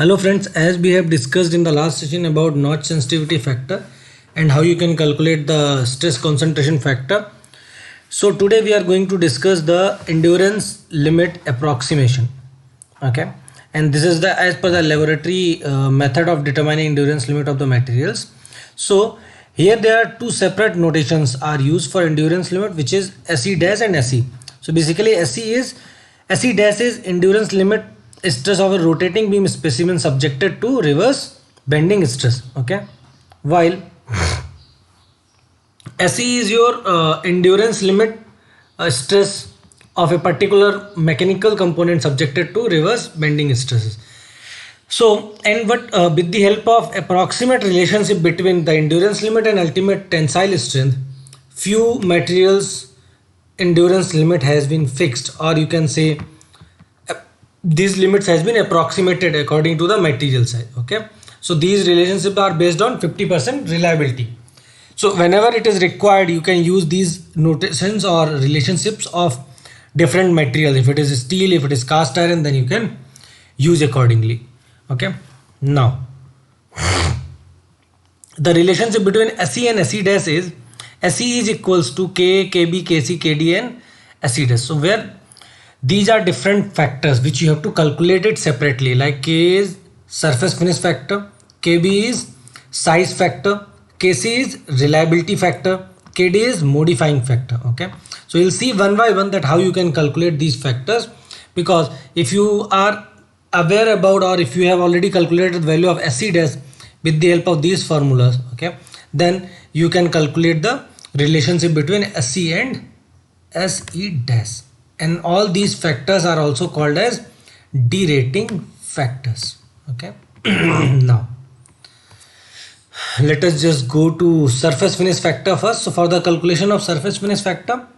Hello friends, as we have discussed in the last session about notch sensitivity factor and how you can calculate the stress concentration factor. So today we are going to discuss the endurance limit approximation. Okay, and this is the as per the laboratory method of determining endurance limit of the materials. So here there are two separate notations are used for endurance limit, which is SE dash and SE. So basically SE dash is endurance limit stress of a rotating beam specimen subjected to reverse bending stress. Okay, while SE is your endurance limit stress of a particular mechanical component subjected to reverse bending stresses. So, and with the help of approximate relationship between the endurance limit and ultimate tensile strength, few materials endurance limit has been fixed, or you can say these limits has been approximated according to the material size. Okay, so these relationships are based on 50% reliability. So whenever it is required, you can use these notations or relationships of different material. If it is steel, if it is cast iron, then you can use accordingly. Okay, now the relationship between SE and SE dash is SE is equals to K, KB, KC, KD and SE dash. So where these are different factors which you have to calculate it separately, like K is surface finish factor, KB is size factor, KC is reliability factor, KD is modifying factor. Okay, so you'll see one by one that how you can calculate these factors, because if you are aware about, or if you have already calculated the value of SE dash with the help of these formulas, okay, then you can calculate the relationship between SE and SE dash, and all these factors are also called as derating factors. Okay, now let us just go to surface finish factor first. So for the calculation of surface finish factor,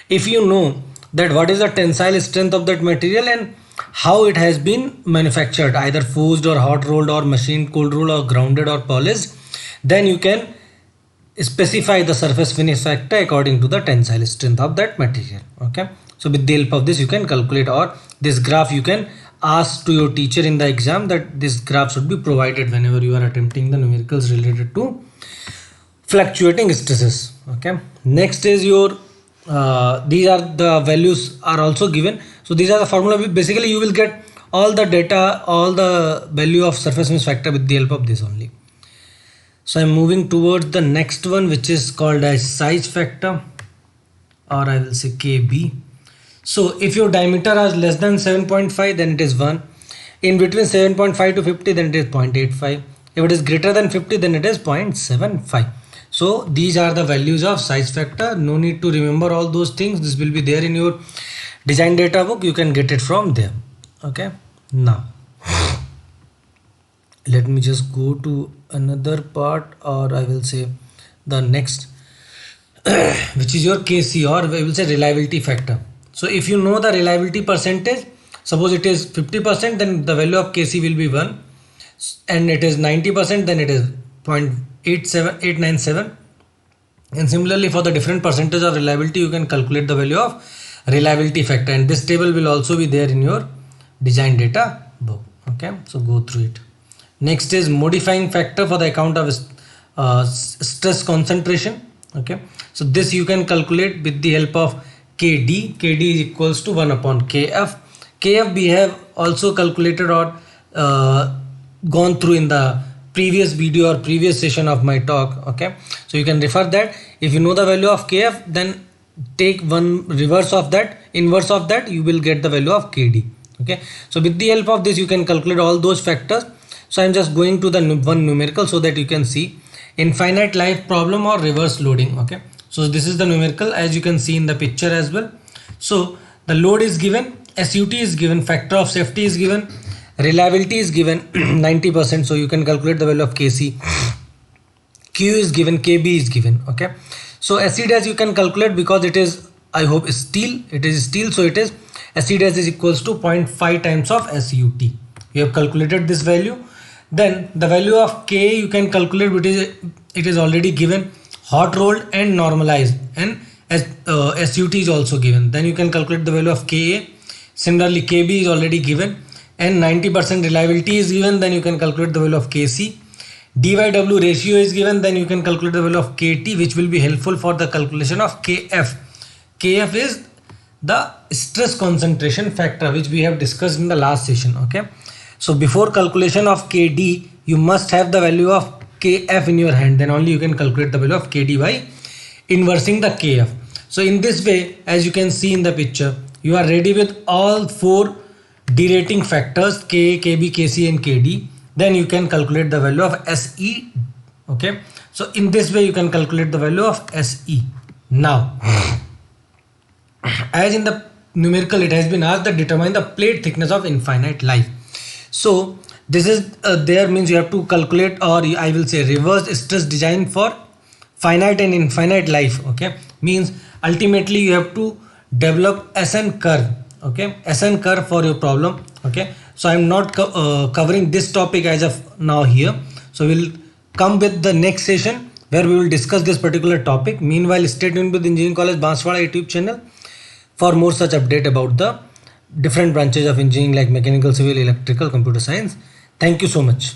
if you know that what is the tensile strength of that material and how it has been manufactured, either forged or hot rolled or machined, cold rolled or grounded or polished, then you can specify the surface finish factor according to the tensile strength of that material. Okay, so with the help of this you can calculate, or this graph you can ask to your teacher in the exam that this graph should be provided whenever you are attempting the numericals related to fluctuating stresses. Okay, next is your these are the values are also given. So these are the formula. Basically you will get all the data, all the value of surface finish factor with the help of this only. So I'm moving towards the next one, which is called as size factor, or I will say KB. So if your diameter is less than 7.5, then it is 1. In between 7.5 to 50, then it is 0.85. If it is greater than 50, then it is 0.75. So these are the values of size factor. No need to remember all those things. This will be there in your design data book. You can get it from there. Okay, now let me just go to another part, or I will say the next which is your KC, or I will say reliability factor. So if you know the reliability percentage, suppose it is 50%, then the value of KC will be 1, and it is 90%, then it is 0.897. And similarly for the different percentage of reliability, you can calculate the value of reliability factor, and this table will also be there in your design data book. Okay, so go through it. Next is modifying factor for the account of stress concentration. Okay, so this you can calculate with the help of KD. KD is equals to 1 upon KF. KF we have also calculated or gone through in the previous video or previous session of my talk. Okay, so you can refer that. If you know the value of KF, then take one inverse of that, you will get the value of KD. Okay, so with the help of this you can calculate all those factors. So I'm just going to the one numerical so that you can see infinite life problem or reverse loading. Okay, so this is the numerical as you can see in the picture as well. So the load is given, SUT is given, factor of safety is given, reliability is given 90%, so you can calculate the value of KC. Q is given, KB is given. Okay, so SE dash you can calculate because it is, I hope, steel. It is steel, so it is SE dash is equals to 0.5 times of SUT. You have calculated this value. Then the value of K you can calculate, which is it is already given, hot rolled and normalized, and SUT is also given. Then you can calculate the value of Ka. Similarly, KB is already given. and 90% reliability is given, then you can calculate the value of Kc. D by W ratio is given, then you can calculate the value of Kt, which will be helpful for the calculation of Kf. Kf is the stress concentration factor, which we have discussed in the last session. Okay, so before calculation of Kd, you must have the value of Kf in your hand, then only you can calculate the value of Kd by inversing the Kf. So in this way, as you can see in the picture, you are ready with all 4 derating factors Ka, Kb, Kc and Kd. Then you can calculate the value of Se. Okay, so in this way you can calculate the value of Se. Now, as in the numerical, it has been asked that determine the plate thickness of infinite life. So this is there means you have to calculate, or I will say reverse stress design for finite and infinite life. Okay, means ultimately you have to develop SN curve. Okay, SN curve for your problem. Okay, so I'm not covering this topic as of now here. So we'll come with the next session where we will discuss this particular topic. Meanwhile, stay tuned with Engineering College Banswara YouTube channel for more such update about the different branches of engineering like mechanical, civil, electrical, computer science. Thank you so much.